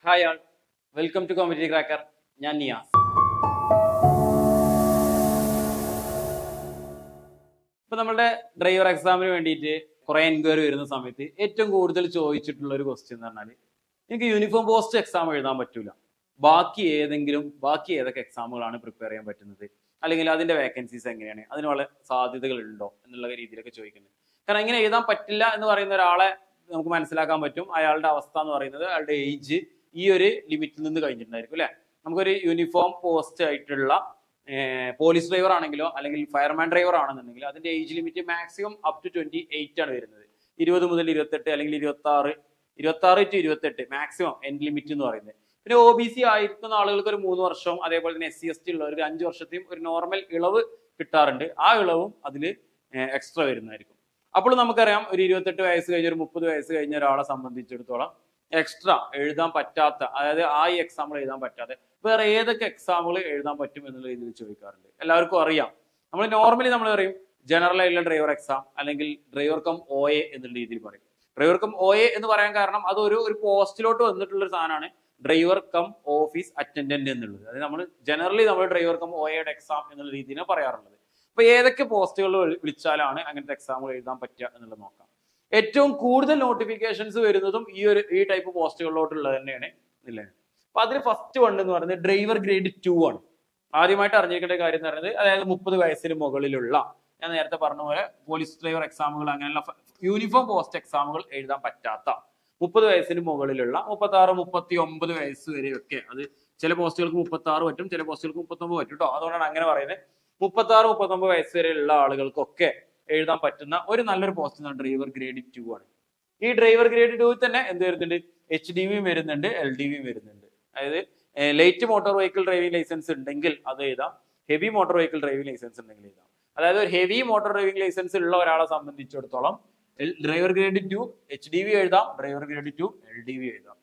Hi all, welcome to competitive cracker. ഞാൻ നിയാസ്. ഇപ്പൊ നമ്മുടെ ഡ്രൈവർ എക്സാമിന് വേണ്ടിയിട്ട് കുറെ എൻക്വയറി വരുന്ന സമയത്ത് ഏറ്റവും കൂടുതൽ ചോദിച്ചിട്ടുള്ള ഒരു ക്വസ്റ്റ്യൻ എന്ന് പറഞ്ഞാൽ, എനിക്ക് യൂണിഫോം പോസ്റ്റ് എക്സാം എഴുതാൻ പറ്റൂല, ബാക്കി ഏതൊക്കെ എക്സാമുകളാണ് പ്രിപ്പയർ ചെയ്യാൻ പറ്റുന്നത്, അല്ലെങ്കിൽ അതിന്റെ വേക്കൻസീസ് എങ്ങനെയാണ്, അതിനുള്ള സാധ്യതകൾ ഉണ്ടോ എന്നുള്ള രീതിയിലൊക്കെ ചോദിക്കുന്നത്. കാരണം ഇങ്ങനെ എഴുതാൻ പറ്റില്ല എന്ന് പറയുന്ന ഒരാളെ നമുക്ക് മനസ്സിലാക്കാൻ പറ്റും. അയാളുടെ അവസ്ഥ എന്ന് പറയുന്നത്, അയാളുടെ ഏജ് ഈ ഒരു ലിമിറ്റിൽ നിന്ന് കഴിഞ്ഞിട്ടുണ്ടായിരിക്കും അല്ലെ. നമുക്കൊരു യൂണിഫോം പോസ്റ്റ് ആയിട്ടുള്ള പോലീസ് ഡ്രൈവർ ആണെങ്കിലോ അല്ലെങ്കിൽ ഫയർമാൻ ഡ്രൈവർ ആണെന്നുണ്ടെങ്കിൽ അതിന്റെ age limit maximum up to 28 ആണ് വരുന്നത്. 20 മുതൽ 28 അല്ലെങ്കിൽ 26 ടു 28 മാക്സിമം എൻഡ് ലിമിറ്റ് എന്ന് പറയുന്നത്. പിന്നെ OBC ആയിരിക്കുന്ന ആളുകൾക്ക് ഒരു 3 വർഷവും അതേപോലെ തന്നെ SC/ST ഉള്ളവർക്ക് 5 വർഷത്തെയും ഒരു നോർമൽ ഇളവ് കിട്ടാറുണ്ട്. ആ ഇളവും അതിൽ എക്സ്ട്രാ വരുന്നതായിരിക്കും. അപ്പോൾ നമുക്കറിയാം, ഒരു 28 വയസ്സ് കഴിഞ്ഞ ഒരു 30 വയസ്സ് കഴിഞ്ഞ ഒരാളെ സംബന്ധിച്ചിടത്തോളം എക്സ്ട്രാ എഴുതാൻ പറ്റാത്ത, അതായത് ആ ഈ എക്സാമ്പിൾ എഴുതാൻ പറ്റാതെ വേറെ ഏതൊക്കെ എക്സാമുകൾ എഴുതാൻ പറ്റും എന്നുള്ള രീതിയിൽ ചോദിക്കാറുണ്ട്. എല്ലാവർക്കും അറിയാം, നമ്മൾ നോർമലി നമ്മൾ പറയും ജനറൽ ആയിട്ടുള്ള ഡ്രൈവർ എക്സാം അല്ലെങ്കിൽ ഡ്രൈവർ കം OA എന്നുള്ള രീതിയിൽ പറയും. ഡ്രൈവർ കം OA എന്ന് പറയാൻ കാരണം അത് ഒരു പോസ്റ്റിലോട്ട് വന്നിട്ടുള്ള ഒരു സാധനമാണ് ഡ്രൈവർ കം ഓഫീസ് അറ്റൻഡന്റ് എന്നുള്ളത്. അത് നമ്മൾ ജനറലി നമ്മൾ ഡ്രൈവർ കം OAയുടെ എക്സാം എന്നുള്ള രീതിയിലാണ് പറയാറുള്ളത്. അപ്പൊ ഏതൊക്കെ പോസ്റ്റുകൾ വിളിച്ചാലാണ് അങ്ങനത്തെ എക്സാമുകൾ എഴുതാൻ പറ്റുക എന്നുള്ളത് നോക്കാം. ഏറ്റവും കൂടുതൽ നോട്ടിഫിക്കേഷൻസ് വരുന്നതും ഈ ടൈപ്പ് പോസ്റ്റുകളിലോട്ടുള്ളത് തന്നെയാണ് ഇല്ലേ. അപ്പൊ അതിൽ ഫസ്റ്റ് വൺ എന്ന് പറയുന്നത് ഡ്രൈവർ ഗ്രേഡ് 2 ആണ്. ആദ്യമായിട്ട് അറിഞ്ഞിരിക്കേണ്ട കാര്യം എന്ന് പറയുന്നത്, അതായത് 30 വയസ്സിന് മുകളിലുള്ള, ഞാൻ നേരത്തെ പറഞ്ഞ പോലെ പോലീസ് ഡ്രൈവർ എക്സാമുകൾ അങ്ങനെയുള്ള യൂണിഫോം പോസ്റ്റ് എക്സാമുകൾ എഴുതാൻ പറ്റാത്ത 30 വയസ്സിന് മുകളിലുള്ള 36, 39 വയസ്സ് വരെയൊക്കെ, അത് ചില പോസ്റ്റുകൾക്ക് 36 പറ്റും, ചില പോസ്റ്റുകൾക്ക് 39 പറ്റും കേട്ടോ. അതുകൊണ്ടാണ് അങ്ങനെ പറയുന്നത്. 36, 39 വയസ്സ് വരെയുള്ള ആളുകൾക്കൊക്കെ എഴുതാൻ പറ്റുന്ന ഒരു നല്ലൊരു പോസ്റ്റ് ഡ്രൈവർ ഗ്രേഡ് 2 ആണ്. ഈ ഡ്രൈവർ ഗ്രേഡ് 2 തന്നെ എന്ത് വരുന്നുണ്ട്, HDV വരുന്നുണ്ട്, LDV വരുന്നുണ്ട്. അതായത് light motor vehicle driving licence ഉണ്ടെങ്കിൽ അത് എഴുതാം, heavy motor vehicle driving licence ഉണ്ടെങ്കിൽ എഴുതാം. അതായത് ഒരു ഹെവി മോട്ടോർ ഡ്രൈവിംഗ് ലൈസൻസ് ഉള്ള ഒരാളെ സംബന്ധിച്ചിടത്തോളം ഡ്രൈവർ ഗ്രേഡ് 2 HDV എഴുതാം, ഡ്രൈവർ ഗ്രേഡ് 2 LDV എഴുതാം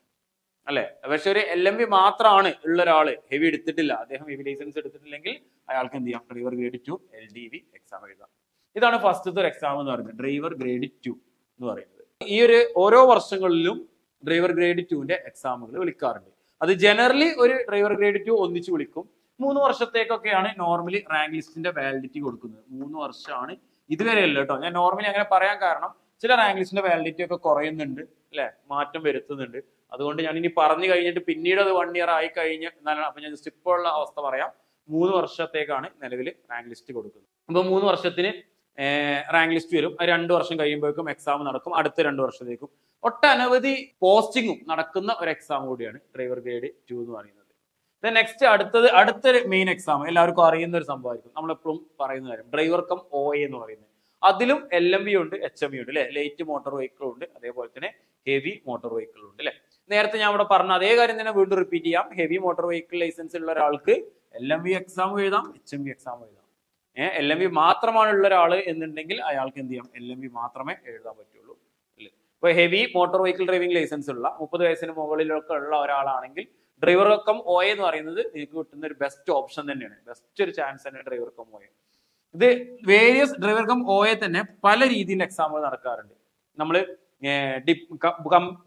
അല്ലെ. പക്ഷെ ഒരു LMV മാത്രമാണ് ഉള്ള ഒരാള്, ഹെവി എടുത്തിട്ടില്ല, അദ്ദേഹം ഹെവി ലൈസൻസ് എടുത്തിട്ടില്ലെങ്കിൽ അയാൾക്ക് എന്ത് ചെയ്യാം, ഡ്രൈവർ ഗ്രേഡ് 2 LDV എക്സാം എഴുതാം. ഇതാണ് ഫസ്റ്റത്തെ ഒരു എക്സാം എന്ന് പറയുന്നത്, ഡ്രൈവർ ഗ്രേഡ് 2 എന്ന് പറയുന്നത്. ഈ ഓരോ വർഷങ്ങളിലും ഡ്രൈവർ ഗ്രേഡ് 2ന്റെ എക്സാമുകൾ വിളിക്കാറുണ്ട്. അത് ജനറലി ഒരു ഡ്രൈവർ ഗ്രേഡ് 2 ഒന്നിച്ച് വിളിക്കും. 3 വർഷത്തേക്കൊക്കെയാണ് നോർമലി റാങ്ക് ലിസ്റ്റിന്റെ വാലിഡിറ്റി കൊടുക്കുന്നത്. 3 വർഷമാണ് ഇതുവരെയല്ല കേട്ടോ. ഞാൻ നോർമലി അങ്ങനെ പറയാൻ കാരണം, ചില റാങ്ക് ലിസ്റ്റിന്റെ വാലിഡിറ്റി ഒക്കെ കുറയുന്നുണ്ട് അല്ലെ, മാറ്റം വരുത്തുന്നുണ്ട്. അതുകൊണ്ട് ഞാൻ ഇനി പറഞ്ഞു കഴിഞ്ഞിട്ട് പിന്നീട് അത് 1 ഇയർ ആയി കഴിഞ്ഞ് എന്നാണ്. അപ്പൊ ഞാൻ ജസ്റ്റ് ഇപ്പോൾ ഉള്ള അവസ്ഥ പറയാം. 3 വർഷത്തേക്കാണ് നിലവിൽ റാങ്ക് ലിസ്റ്റ് കൊടുക്കുന്നത്. അപ്പൊ 3 വർഷത്തിന് റാങ്ക് ലിസ്റ്റ് വരും. 2 വർഷം കഴിയുമ്പോഴേക്കും എക്സാം നടക്കും. അടുത്ത 2 വർഷത്തേക്കും ഒട്ടനവധി പോസ്റ്റിങ്ങും നടക്കുന്ന ഒരു എക്സാം കൂടിയാണ് ഡ്രൈവർ ഗ്രേഡ് 2 എന്ന് പറയുന്നത്. നെക്സ്റ്റ് അടുത്തൊരു മെയിൻ എക്സാം എല്ലാവർക്കും അറിയുന്ന ഒരു സംഭവമായിരിക്കും, നമ്മളെപ്പോഴും പറയുന്ന കാര്യം, ഡ്രൈവർ കം OA എന്ന് പറയുന്നത്. അതിലും LMV ഉണ്ട്, HMV ഉണ്ട് അല്ലെ. ലൈറ്റ് മോട്ടോർ വെഹിക്കിൾ ഉണ്ട്, അതേപോലെ തന്നെ ഹെവി മോട്ടോർ വെഹിക്കിൾ ഉണ്ട് അല്ലെ. നേരത്തെ ഞാൻ ഇവിടെ പറഞ്ഞ അതേ കാര്യം തന്നെ വീണ്ടും റിപ്പീറ്റ് ചെയ്യാം. ഹെവി മോട്ടോർ വെഹിക്കിൾ ലൈസൻസ് ഉള്ള ഒരാൾക്ക് LMV എക്സാം എഴുതാം, HMV എക്സാം എഴുതാം. LMV മാത്രമാണ് ഉള്ള ഒരാള് എന്നുണ്ടെങ്കിൽ അയാൾക്ക് എന്ത് ചെയ്യാം, LMV മാത്രമേ എഴുതാൻ പറ്റുള്ളൂ അല്ലേ. ഇപ്പൊ heavy motor vehicle driving licence ഉള്ള 30 വയസ്സിന് മുകളിലൊക്കെ ഉള്ള ഒരാളാണെങ്കിൽ ഡ്രൈവർ കം OA എന്ന് പറയുന്നത് നിങ്ങൾക്ക് കിട്ടുന്ന ഒരു ബെസ്റ്റ് ഓപ്ഷൻ തന്നെയാണ്, ബെസ്റ്റ് ഒരു ചാൻസ് തന്നെ ഡ്രൈവർ കം OA. ഇത് വേരിയസ് ഡ്രൈവർ കം OA തന്നെ പല രീതിയിൽ എക്സാമുകൾ നടക്കാറുണ്ട്. നമ്മൾ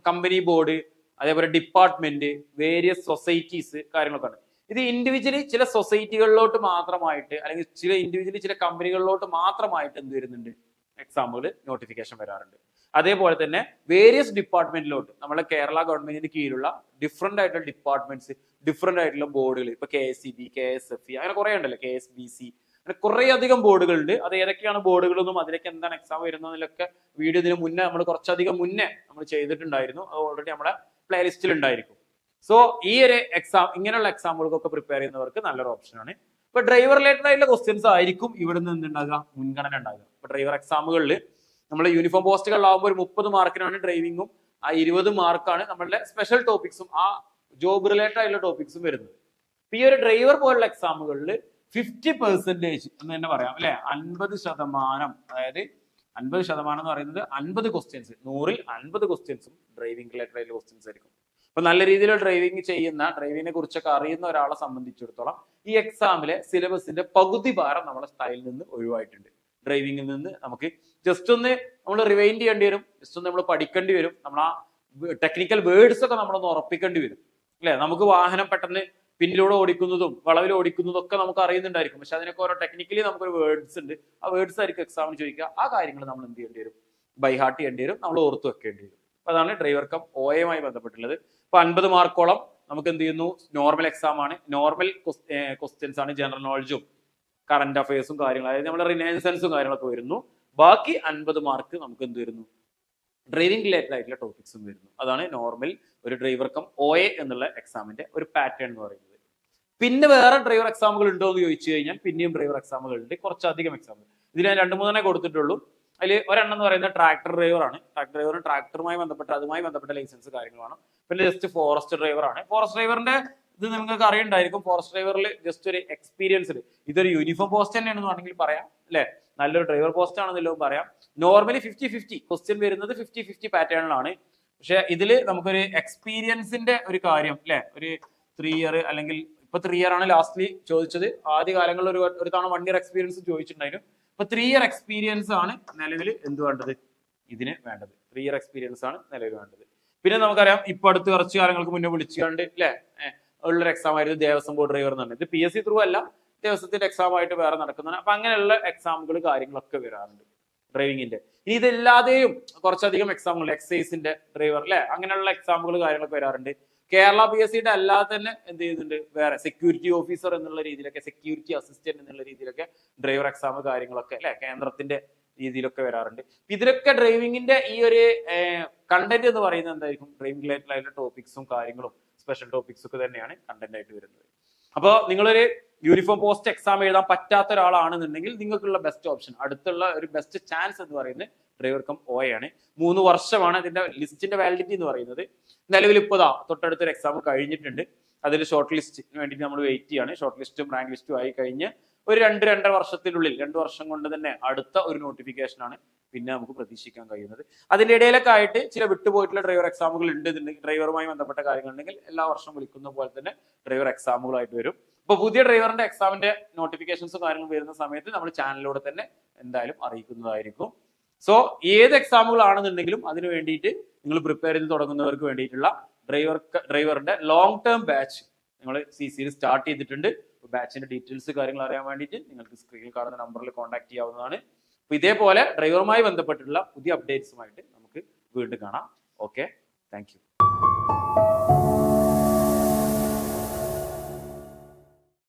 കമ്പനി ബോർഡ്, അതേപോലെ ഡിപ്പാർട്ട്മെന്റ്, വേരിയസ് സൊസൈറ്റീസ് കാര്യങ്ങളൊക്കെ ഉണ്ട്. ഇത് ഇൻഡിവിജ്വലി ചില സൊസൈറ്റികളിലോട്ട് മാത്രമായിട്ട്, അല്ലെങ്കിൽ ചില കമ്പനികളിലോട്ട് മാത്രമായിട്ട് എന്ത് വരുന്നുണ്ട്, എക്സാമുകൾ നോട്ടിഫിക്കേഷൻ വരാറുണ്ട്. അതേപോലെ തന്നെ വേരിയസ് ഡിപ്പാർട്ട്മെന്റിലോട്ട്, നമ്മളെ കേരള ഗവൺമെന്റിന് കീഴിലുള്ള ഡിഫറെന്റ് ആയിട്ടുള്ള ഡിപ്പാർട്ട്മെന്റ്സ്, ഡിഫറെന്റ് ആയിട്ടുള്ള ബോർഡുകൾ, ഇപ്പൊ KSEB, KSFE അങ്ങനെ കുറെ ഉണ്ടല്ലോ, KSBC, അങ്ങനെ കുറെ അധികം ബോർഡുകളുണ്ട്. അത് ഏതൊക്കെയാണ് ബോർഡുകളൊന്നും അതിലേക്ക് എന്താണ് എക്സാം വരുന്നതിലൊക്കെ വീഡിയോ ഇതിന് മുന്നേ നമ്മൾ കുറച്ചധികം മുന്നേ നമ്മൾ ചെയ്തിട്ടുണ്ടായിരുന്നു. അത് ഓൾറെഡി നമ്മുടെ പ്ലേലിസ്റ്റിൽ ഉണ്ടായിരിക്കും. സോ ഈ ഒരു എക്സാം, ഇങ്ങനെയുള്ള എക്സാമുകൾക്കൊക്കെ പ്രിപ്പയർ ചെയ്യുന്നവർക്ക് നല്ലൊരു ഓപ്ഷനാണ്. ഇപ്പൊ ഡ്രൈവർ റിലേറ്റഡ് ആയിട്ടുള്ള ക്വസ്റ്റ്യൻസ് ആയിരിക്കും ഇവിടെ നിന്ന് എന്തുണ്ടാകുക, മുൻഗണന ഉണ്ടാകുക. ഇപ്പൊ ഡ്രൈവർ എക്സാമുകളിൽ നമ്മൾ യൂണിഫോം പോസ്റ്റുകളിലാവുമ്പോൾ ഒരു 30 മാർക്കിനാണ് ഡ്രൈവിങ്ങും, ആ 20 മാർക്കാണ് നമ്മളുടെ സ്പെഷ്യൽ ടോപ്പിക്സും ആ ജോബ് റിലേറ്റഡ് ആയിട്ടുള്ള ടോപ്പിക്സും വരുന്നത്. ഇപ്പൊ ഈ ഒരു ഡ്രൈവർ പോലുള്ള എക്സാമുകളിൽ 50% എന്ന് തന്നെ പറയാം അല്ലെ, 50%, അതായത് 50% എന്ന് പറയുന്നത് 50 ക്വസ്റ്റ്യൻസ്, 100ൽ 50 ക്വസ്റ്റ്യൻസും ഡ്രൈവിംഗ് റിലേറ്റഡ് ആയിട്ടുള്ള ക്വസ്റ്റ്യൻസ് ആയിരിക്കും. അപ്പൊ നല്ല രീതിയിൽ ഡ്രൈവിംഗ് ചെയ്യുന്ന, ഡ്രൈവിങ്ങിനെ കുറിച്ചൊക്കെ അറിയുന്ന ഒരാളെ സംബന്ധിച്ചിടത്തോളം ഈ എക്സാമിലെ സിലബസിന്റെ പകുതി ഭാരം നമ്മുടെ സ്റ്റൈലിൽ നിന്ന് ഒഴിവായിട്ടുണ്ട്. ഡ്രൈവിംഗിൽ നിന്ന് നമുക്ക് ജസ്റ്റ് ഒന്ന് നമ്മൾ റിവൈൻഡ് ചെയ്യേണ്ടി വരും, ജസ്റ്റ് ഒന്ന് നമ്മൾ പഠിക്കേണ്ടി വരും, നമ്മൾ ആ ടെക്നിക്കൽ വേർഡ്സ് ഒക്കെ നമ്മളൊന്ന് ഉറപ്പിക്കേണ്ടി വരും. അല്ലെ? നമുക്ക് വാഹനം പെട്ടെന്ന് പിന്നിലൂടെ ഓടിക്കുന്നതും വളവിൽ ഓടിക്കുന്നതും ഒക്കെ നമുക്ക് അറിയുന്നുണ്ടായിരിക്കും. പക്ഷെ അതിനൊക്കെ ഓരോ ടെക്നിക്കലി നമുക്കൊരു വേർഡ്സ് ഉണ്ട്. ആ വേർഡ്സ് ആയിരിക്കും എക്സാമിന് ചോദിക്കുക. ആ കാര്യങ്ങൾ നമ്മൾ എന്ത് ചെയ്യേണ്ടി വരും? ബൈ ഹാർട്ട് ചെയ്യേണ്ടി വരും, നമ്മൾ ഓർത്ത് വെക്കേണ്ടി വരും. അപ്പൊ അതാണ് ഡ്രൈവർ കം OAയുമായി ബന്ധപ്പെട്ടുള്ളത്. ഇപ്പൊ 50 മാർക്കോളം നമുക്ക് എന്ത് ചെയ്യുന്നു? നോർമൽ എക്സാം ആണ്. നോർമൽ ക്വസ്റ്റ്യൻസ് ആണ്. ജനറൽ നോളജും കറന്റ് അഫയേഴ്സും കാര്യങ്ങളും, അതായത് നമ്മുടെ റിനൈസൻസും കാര്യങ്ങളൊക്കെ വരുന്നു. ബാക്കി 50 മാർക്ക് നമുക്ക് എന്ത് വരുന്നു? ഡ്രൈവിംഗ് റിലേറ്റഡ് ആയിട്ടുള്ള ടോപ്പിക്സും വരുന്നു. അതാണ് നോർമൽ ഒരു ഡ്രൈവർ കം OA എന്നുള്ള എക്സാമിന്റെ ഒരു പാറ്റേൺ എന്ന് പറയുന്നത്. പിന്നെ വേറെ ഡ്രൈവർ എക്സാമുകൾ ഉണ്ടോ എന്ന് ചോദിച്ചു കഴിഞ്ഞാൽ പിന്നെയും ഡ്രൈവർ എക്സാമുകൾ ഉണ്ട്, കുറച്ചധികം എക്സാമുകൾ. ഇതിൽ ഞാൻ 2-3 കൊടുത്തിട്ടുള്ളൂ. അതിൽ ഒരെണ്ണം എന്ന് പറയുന്നത് ട്രാക്ടർ ഡ്രൈവർ ആണ്. ട്രാക്ടർ ഡ്രൈവറും ട്രാക്ടറുമായി ബന്ധപ്പെട്ട അതുമായി ബന്ധപ്പെട്ട ലൈസൻസ് കാര്യങ്ങളാണ്. പിന്നെ ജസ്റ്റ് ഫോറസ്റ്റ് ഡ്രൈവർ ആണ്. ഫോറസ്റ്റ് ഡ്രൈവറിന്റെ ഇത് നിങ്ങൾക്ക് അറിയുണ്ടായിരിക്കും. ഫോറസ്റ്റ് ഡ്രൈവറിൽ ജസ്റ്റ് ഒരു എക്സ്പീരിയൻസ്, ഇതൊരു യൂണിഫോം പോസ്റ്റ് തന്നെയാണെന്ന് വേണമെങ്കിൽ പറയാം, അല്ലെ? നല്ലൊരു ഡ്രൈവർ പോസ്റ്റ് ആണെന്നല്ലോ പറയാം. നോർമലി 50-50 ക്വസ്റ്റ്യൻ വരുന്നത് 50-50 പാറ്റേണിലാണ്. പക്ഷെ ഇതിൽ നമുക്കൊരു എക്സ്പീരിയൻസിന്റെ ഒരു കാര്യം, അല്ലെ? ഒരു 3 ഇയർ അല്ലെങ്കിൽ ഇപ്പൊ 3 ഇയർ ആണ് ലാസ്റ്റ്ലി ചോദിച്ചത്. ആദ്യ കാലങ്ങളിൽ ഒരു തവണ 1 ഇയർ എക്സ്പീരിയൻസ് ചോദിച്ചിട്ടുണ്ടായിരുന്നു. ഇപ്പൊ 3 ഇയർ എക്സ്പീരിയൻസ് ആണ് നിലവിൽ എന്ത് വേണ്ടത്? ഇതിന് വേണ്ടത് 3 ഇയർ എക്സ്പീരിയൻസ് ആണ് നിലവിൽ വേണ്ടത്. പിന്നെ നമുക്കറിയാം, ഇപ്പൊ അടുത്ത് കുറച്ച് കാലങ്ങൾക്ക് മുന്നേ വിളിച്ചുകൊണ്ട് അല്ലെ ഉള്ളൊരു എക്സാം ആയിരുന്നു ദേവസ്വം ബോർഡ് ഡ്രൈവർ എന്ന് പറഞ്ഞത്. ഇത് PSC ത്രൂ അല്ല, ദേവസ്വത്തിന്റെ എക്സാം ആയിട്ട് വേറെ നടക്കുന്നതാണ്. അപ്പൊ അങ്ങനെയുള്ള എക്സാമുകൾ കാര്യങ്ങളൊക്കെ വരാറുണ്ട് ഡ്രൈവിംഗിന്റെ. ഇനി ഇതല്ലാതെയും കുറച്ചധികം എക്സാമുകൾ, എക്സൈസിന്റെ ഡ്രൈവർ അല്ലെ, അങ്ങനെയുള്ള എക്സാമുകൾ കാര്യങ്ങളൊക്കെ വരാറുണ്ട്. കേരള PSCയുടെ അല്ലാതെ തന്നെ എന്ത് ചെയ്യുന്നുണ്ട്? വേറെ സെക്യൂരിറ്റി ഓഫീസർ എന്നുള്ള രീതിയിലൊക്കെ, സെക്യൂരിറ്റി അസിസ്റ്റന്റ് എന്നുള്ള രീതിയിലൊക്കെ ഡ്രൈവർ എക്സാം കാര്യങ്ങളൊക്കെ അല്ലെ കേന്ദ്രത്തിന്റെ രീതിയിലൊക്കെ വരാറുണ്ട്. ഇതിലൊക്കെ ഡ്രൈവിംഗിന്റെ ഈ ഒരു കണ്ടന്റ് എന്ന് പറയുന്നത് എന്തായിരിക്കും? ഡ്രൈവിംഗ് റിലേറ്റഡ് ആയിട്ടുള്ള ടോപ്പിക്സും കാര്യങ്ങളും സ്പെഷ്യൽ ടോപ്പിക്സ് ഒക്കെ തന്നെയാണ് കണ്ടന്റ് ആയിട്ട് വരുന്നത്. അപ്പോൾ നിങ്ങളൊരു യൂണിഫോം പോസ്റ്റ് എക്സാം എഴുതാൻ പറ്റാത്ത ഒരാളാണെന്നുണ്ടെങ്കിൽ നിങ്ങൾക്കുള്ള ബെസ്റ്റ് ഓപ്ഷൻ, അടുത്തുള്ള ഒരു ബെസ്റ്റ് ചാൻസ് എന്ന് പറയുന്നത് ഡ്രൈവർ കം OA ആണ്. 3 വർഷമാണ് ഇതിന്റെ ലിസ്റ്റിന്റെ വാലിഡിറ്റി എന്ന് പറയുന്നത്. നിലവിൽ ഇപ്പോൾ തൊട്ടടുത്തൊരു എക്സാം കഴിഞ്ഞിട്ടുണ്ട്. അതിൽ ഷോർട്ട് ലിസ്റ്റിന് വേണ്ടിയിട്ട് നമ്മൾ വെയിറ്റ് ചെയ്യാണ്. ഷോർട്ട് ലിസ്റ്റും റാങ്ക് ലിസ്റ്റും ആയി കഴിഞ്ഞ് ഒരു 2-2.5 വർഷത്തിനുള്ളിൽ, 2 വർഷം കൊണ്ട് തന്നെ അടുത്ത ഒരു നോട്ടിഫിക്കേഷൻ ആണ് പിന്നെ നമുക്ക് പ്രതീക്ഷിക്കാൻ കഴിയുന്നത്. അതിന്റെ ഇടയിലൊക്കെ ആയിട്ട് ചില വിട്ടുപോയിട്ടുള്ള ഡ്രൈവർ എക്സാമുകൾ ഉണ്ട്. ഡ്രൈവറുമായി ബന്ധപ്പെട്ട കാര്യങ്ങളുണ്ടെങ്കിൽ എല്ലാ വർഷവും വിളിക്കുന്ന പോലെ തന്നെ ഡ്രൈവർ എക്സാമുകളായിട്ട് വരും. ഇപ്പൊ പുതിയ ഡ്രൈവറിന്റെ എക്സാമിന്റെ നോട്ടിഫിക്കേഷൻസും കാര്യങ്ങളും വരുന്ന സമയത്ത് നമ്മൾ ചാനലിലൂടെ തന്നെ എന്തായാലും അറിയിക്കുന്നതായിരിക്കും. സോ ഏത് എക്സാമുകൾ ആണെന്നുണ്ടെങ്കിലും അതിന് വേണ്ടിയിട്ട് നിങ്ങൾ പ്രിപ്പയർ ചെയ്ത് തുടങ്ങുന്നവർക്ക് വേണ്ടിയിട്ടുള്ള ഡ്രൈവറിന്റെ ലോങ് ടേം ബാച്ച് നിങ്ങൾ CCയിൽ സ്റ്റാർട്ട് ചെയ്തിട്ടുണ്ട്. ബാച്ചിന്റെ ഡീറ്റെയിൽസ് കാര്യങ്ങൾ അറിയാൻ വേണ്ടിയിട്ട് നിങ്ങൾക്ക് സ്ക്രീനിൽ കാണുന്ന നമ്പറിൽ കോൺടാക്ട് ചെയ്യാവുന്നതാണ്. അപ്പൊ ഇതേപോലെ ഡ്രൈവറുമായി ബന്ധപ്പെട്ടുള്ള പുതിയ അപ്ഡേറ്റ്സുമായിട്ട് നമുക്ക് വീണ്ടും കാണാം. Okay, thank you.